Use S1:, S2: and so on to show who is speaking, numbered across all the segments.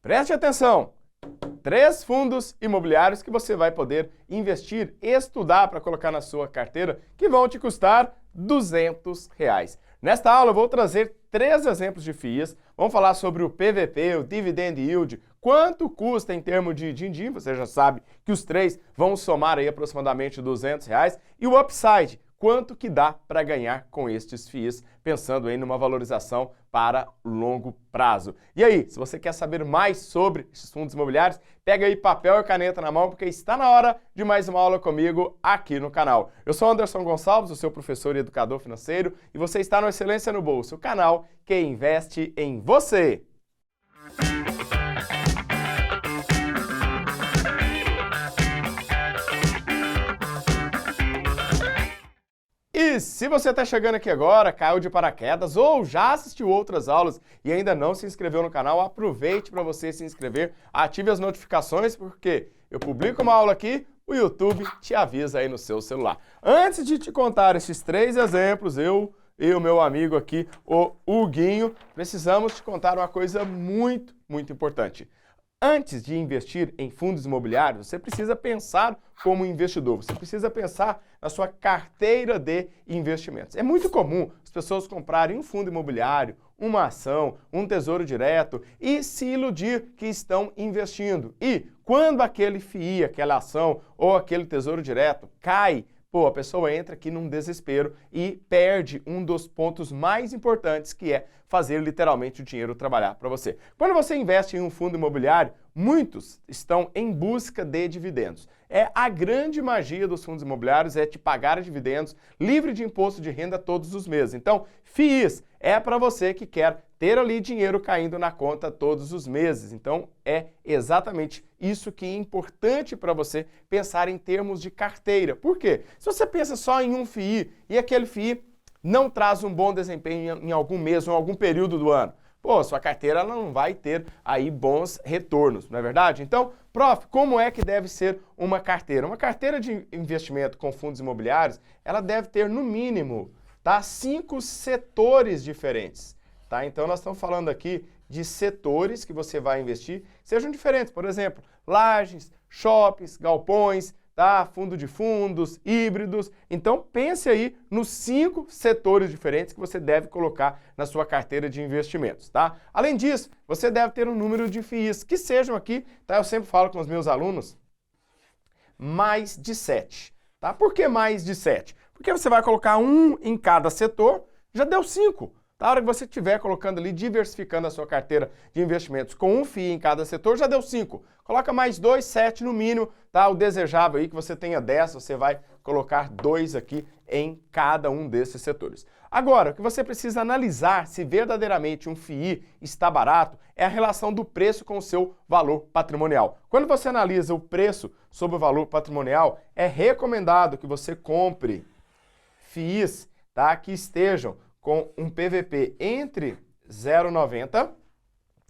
S1: Preste atenção! 3 fundos imobiliários que você vai poder investir, estudar para colocar na sua carteira, que vão te custar R$200. Nesta aula eu vou trazer 3 exemplos de FIIs, vamos falar sobre o PVP, o Dividend Yield, quanto custa em termos de din-din, você já sabe que os 3 vão somar aí aproximadamente R$200, e o Upside, quanto que dá para ganhar com estes FIIs, pensando aí numa valorização para longo prazo. E aí, se você quer saber mais sobre esses fundos imobiliários, pega aí papel e caneta na mão, porque está na hora de mais uma aula comigo aqui no canal. Eu sou Anderson Gonçalves, o seu professor e educador financeiro, e você está no Excelência no Bolso, o canal que investe em você. E se você está chegando aqui agora, caiu de paraquedas ou já assistiu outras aulas e ainda não se inscreveu no canal, aproveite para você se inscrever, ative as notificações porque eu publico uma aula aqui, o YouTube te avisa aí no seu celular. Antes de te contar esses 3 exemplos, eu e o meu amigo aqui, o Huguinho, precisamos te contar uma coisa muito importante. Antes de investir em fundos imobiliários, você precisa pensar como investidor, você precisa pensar na sua carteira de investimentos. É muito comum as pessoas comprarem um fundo imobiliário, uma ação, um tesouro direto e se iludir que estão investindo. E quando aquele FII, aquela ação ou aquele tesouro direto cai, a pessoa entra aqui num desespero e perde um dos pontos mais importantes, que é fazer literalmente o dinheiro trabalhar para você. Quando você investe em um fundo imobiliário, muitos estão em busca de dividendos. A grande magia dos fundos imobiliários é te pagar dividendos livre de imposto de renda todos os meses. Então, FIIs é para você que quer ter ali dinheiro caindo na conta todos os meses. Então, é exatamente isso que é importante para você pensar em termos de carteira. Por quê? Se você pensa só em um FII e aquele FII não traz um bom desempenho em algum mês ou em algum período do ano, sua carteira ela não vai ter aí bons retornos, não é verdade? Então, prof, como é que deve ser uma carteira? Uma carteira de investimento com fundos imobiliários, ela deve ter no mínimo, 5 setores diferentes. Então, nós estamos falando aqui de setores que você vai investir, que sejam diferentes. Por exemplo, lajes, shoppings, galpões, fundo de fundos, híbridos. Então, pense aí nos 5 setores diferentes que você deve colocar na sua carteira de investimentos. Além disso, você deve ter um número de FIIs que sejam aqui, eu sempre falo com os meus alunos, mais de 7. Por que mais de 7? Porque você vai colocar um em cada setor, já deu 5. A hora que você estiver colocando ali, diversificando a sua carteira de investimentos com um FII em cada setor, já deu 5. Coloca mais 2, 7 no mínimo, O desejável aí que você tenha 10, você vai colocar 2 aqui em cada um desses setores. Agora, o que você precisa analisar se verdadeiramente um FII está barato é a relação do preço com o seu valor patrimonial. Quando você analisa o preço sobre o valor patrimonial, é recomendado que você compre FIIs, que estejam com um PVP entre 0,90,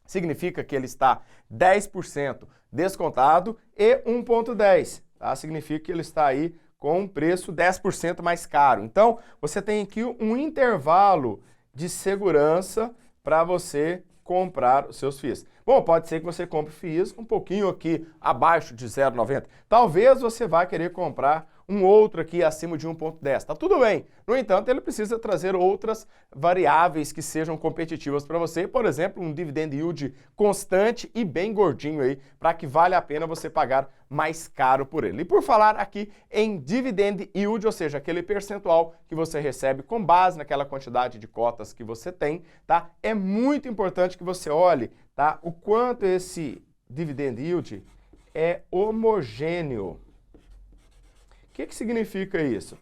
S1: significa que ele está 10% descontado, e 1,10, significa que ele está aí com um preço 10% mais caro. Então, você tem aqui um intervalo de segurança para você comprar os seus FIIs. Pode ser que você compre FIIs um pouquinho aqui abaixo de 0,90. Talvez você vá querer comprar um outro aqui acima de 1,10. Tudo bem. No entanto, ele precisa trazer outras variáveis que sejam competitivas para você. Por exemplo, um dividend yield constante e bem gordinho aí, para que vale a pena você pagar mais caro por ele. E por falar aqui em dividend yield, ou seja, aquele percentual que você recebe com base naquela quantidade de cotas que você tem, É muito importante que você olhe, o quanto esse dividend yield é homogêneo. O que significa isso,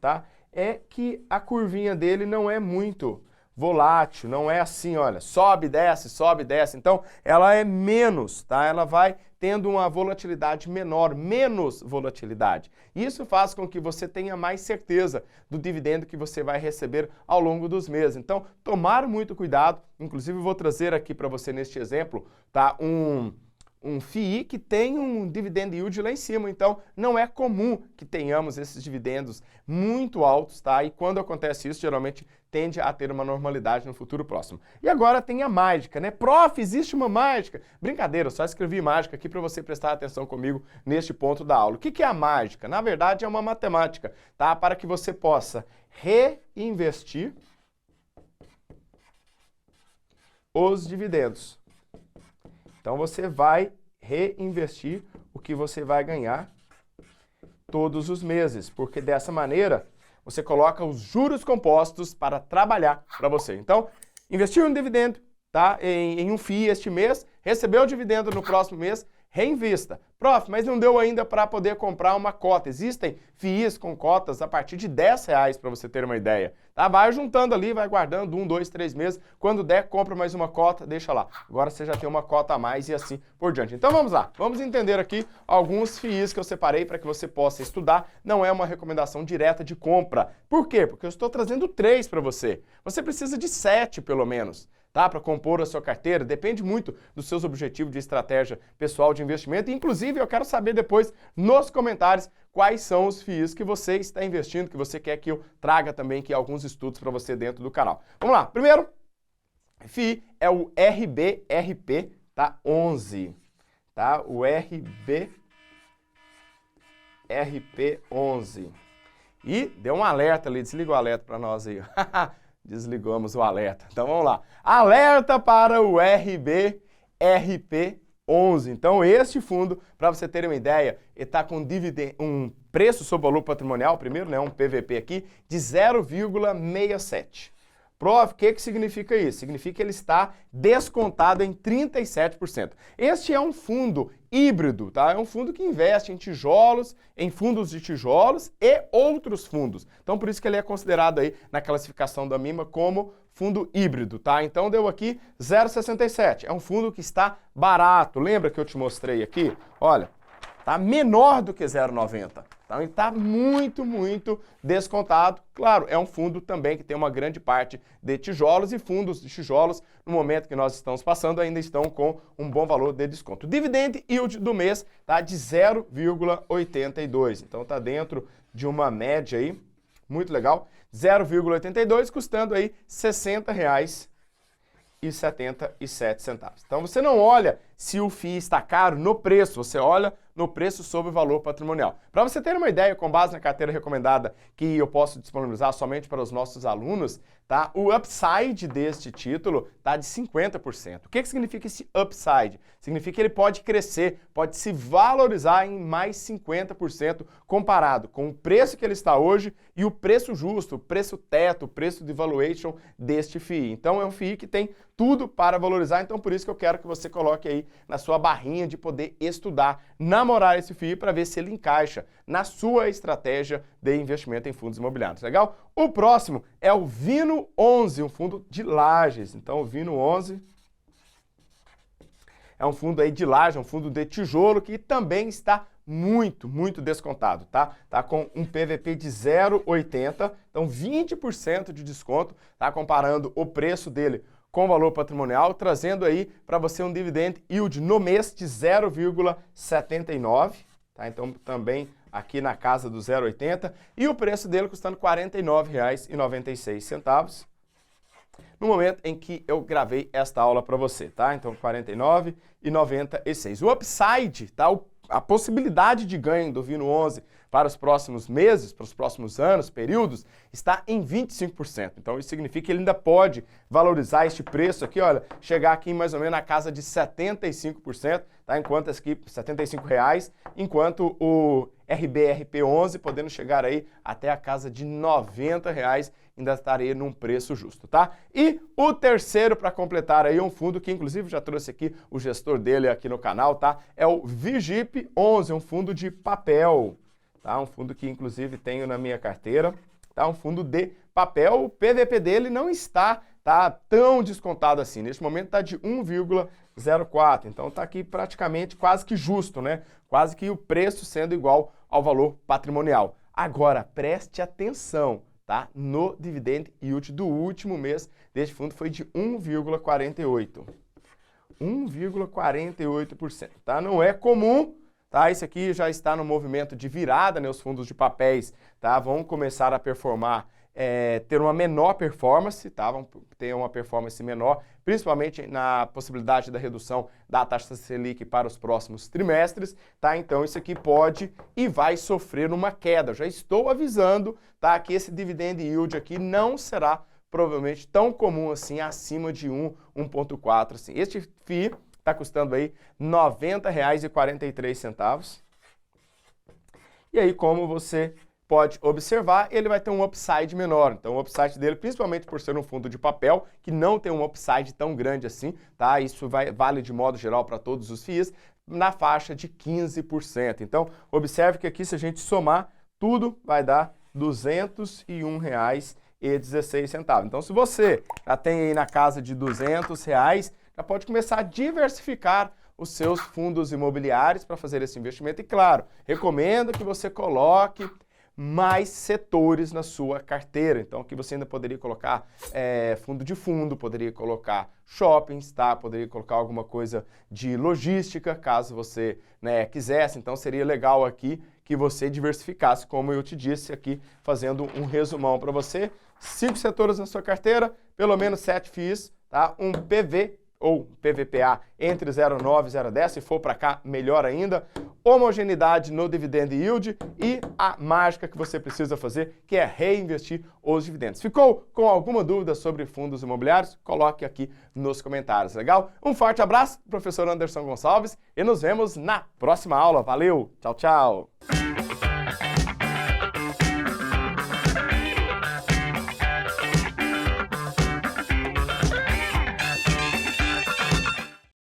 S1: É que a curvinha dele não é muito volátil, não é assim, olha, sobe, desce. Então, ela é menos, Ela vai tendo uma volatilidade menor, menos volatilidade. Isso faz com que você tenha mais certeza do dividendo que você vai receber ao longo dos meses. Então, tomar muito cuidado, inclusive vou trazer aqui para você neste exemplo, um FII que tem um dividend yield lá em cima, então não é comum que tenhamos esses dividendos muito altos, tá? E quando acontece isso, geralmente tende a ter uma normalidade no futuro próximo. E agora tem a mágica, né? Prof, existe uma mágica? Brincadeira, eu só escrevi mágica aqui para você prestar atenção comigo neste ponto da aula. O que é a mágica? Na verdade, é uma matemática, tá? Para que você possa reinvestir os dividendos. Então, você vai reinvestir o que você vai ganhar todos os meses, porque dessa maneira você coloca os juros compostos para trabalhar para você. Então, investiu em dividendo, tá? em um FII este mês, recebeu o dividendo no próximo mês, reinvista. Prof, mas não deu ainda para poder comprar uma cota. Existem FIIs com cotas a partir de R$10 para você ter uma ideia. Tá? Vai juntando ali, vai guardando 1, 2, 3 meses. Quando der, compra mais uma cota, deixa lá. Agora você já tem uma cota a mais e assim por diante. Então vamos lá, vamos entender aqui alguns FIIs que eu separei para que você possa estudar. Não é uma recomendação direta de compra. Por quê? Porque eu estou trazendo 3 para você. Você precisa de 7 pelo menos. Tá? Para compor a sua carteira, depende muito dos seus objetivos de estratégia pessoal de investimento. Inclusive, eu quero saber depois nos comentários quais são os FIIs que você está investindo, que você quer que eu traga também aqui alguns estudos para você dentro do canal. Vamos lá, primeiro FII é o RBRP, tá? 11, tá? O RBRP11. E deu um alerta ali, desliga o alerta para nós aí. Desligamos o alerta. Então vamos lá. Alerta para o RBRP11. Então este fundo, para você ter uma ideia, ele está com um preço sobre valor patrimonial, primeiro, né, um PVP aqui, de 0,67. Prof, o que significa isso? Significa que ele está descontado em 37%. Este é um fundo híbrido, tá? É um fundo que investe em tijolos, em fundos de tijolos e outros fundos. Então, por isso que ele é considerado aí na classificação da MIMA como fundo híbrido, tá? Então, deu aqui 0,67. É um fundo que está barato. Lembra que eu te mostrei aqui? Olha, tá menor do que 0,90. Então, ele está muito, muito descontado. Claro, é um fundo também que tem uma grande parte de tijolos e fundos de tijolos, no momento que nós estamos passando, ainda estão com um bom valor de desconto. O dividend yield do mês está de 0,82. Então, está dentro de uma média aí, muito legal, 0,82, custando aí R$ 60,77. Então, você não olha se o FII está caro no preço, você olha no preço sobre o valor patrimonial. Para você ter uma ideia, com base na carteira recomendada que eu posso disponibilizar somente para os nossos alunos, tá? O upside deste título está de 50%. O que significa esse upside? Significa que ele pode crescer, pode se valorizar em mais 50% comparado com o preço que ele está hoje e o preço justo, o preço teto, o preço de valuation deste FII. Então é um FII que tem tudo para valorizar, então por isso que eu quero que você coloque aí na sua barrinha de poder estudar, namorar esse FII para ver se ele encaixa na sua estratégia de investimento em fundos imobiliários, legal? O próximo é o Vino 11, um fundo de Lajes. Então o Vino 11 é um fundo aí de laje, um fundo de tijolo que também está muito, muito descontado, tá? Tá com um PVP de 0,80, então 20% de desconto, tá? Comparando o preço dele com o valor patrimonial, trazendo aí para você um dividend yield no mês de 0,79, tá? Então também aqui na casa do 0,80 e o preço dele custando R$ 49,96 no momento em que eu gravei esta aula para você, tá? Então R$ 49,96. O upside, tá? A possibilidade de ganho do Vino 11 para os próximos meses, para os próximos anos, períodos, está em 25%. Então isso significa que ele ainda pode valorizar este preço aqui, olha, chegar aqui em mais ou menos na casa de 75%, tá? Enquanto aqui R$ 75,00, enquanto o RBRP11 podendo chegar aí até a casa de R$ 90,00, ainda estaria num preço justo, tá? E o terceiro para completar aí um fundo que inclusive já trouxe aqui o gestor dele aqui no canal, tá? É o VGIP11, um fundo de papel, tá? Um fundo que inclusive tenho na minha carteira, tá? Um fundo de papel, o PVP dele não está tão descontado assim. Neste momento está de 1,04, então está aqui praticamente quase que justo, né? Quase que o preço sendo igual ao valor patrimonial. Agora, preste atenção, tá? No dividend yield do último mês deste fundo foi de 1,48. 1,48%, tá? Não é comum, tá? Isso aqui já está no movimento de virada, né? Os fundos de papéis, tá? Vão começar a performar, ter uma menor performance, tá? Vão ter uma performance menor, principalmente na possibilidade da redução da taxa Selic para os próximos trimestres, tá? Então isso aqui pode e vai sofrer uma queda. Eu já estou avisando, tá? Que esse dividend yield aqui não será provavelmente tão comum assim, acima de 1,4. Assim. Este FII está custando aí R$ 90,43. E aí, como você pode observar, ele vai ter um upside menor. Então, o upside dele, principalmente por ser um fundo de papel, que não tem um upside tão grande assim, tá? Isso vale de modo geral para todos os FIIs, na faixa de 15%. Então, observe que aqui, se a gente somar, tudo vai dar R$ 201,16. Então, se você já tem aí na casa de R$ 200, já pode começar a diversificar os seus fundos imobiliários para fazer esse investimento. E, claro, recomendo que você coloque mais setores na sua carteira. Então, aqui você ainda poderia colocar fundo, poderia colocar shoppings, tá? Poderia colocar alguma coisa de logística, caso você, né, quisesse. Então, seria legal aqui que você diversificasse, como eu te disse aqui, fazendo um resumão para você. 5 setores na sua carteira, pelo menos 7 FIIs, tá? Um PV ou PVPA entre 0,9 e 0,10, se for para cá, melhor ainda. Homogeneidade no dividend yield e a mágica que você precisa fazer, que é reinvestir os dividendos. Ficou com alguma dúvida sobre fundos imobiliários? Coloque aqui nos comentários, legal? Um forte abraço, professor Anderson Gonçalves, e nos vemos na próxima aula. Valeu, tchau, tchau!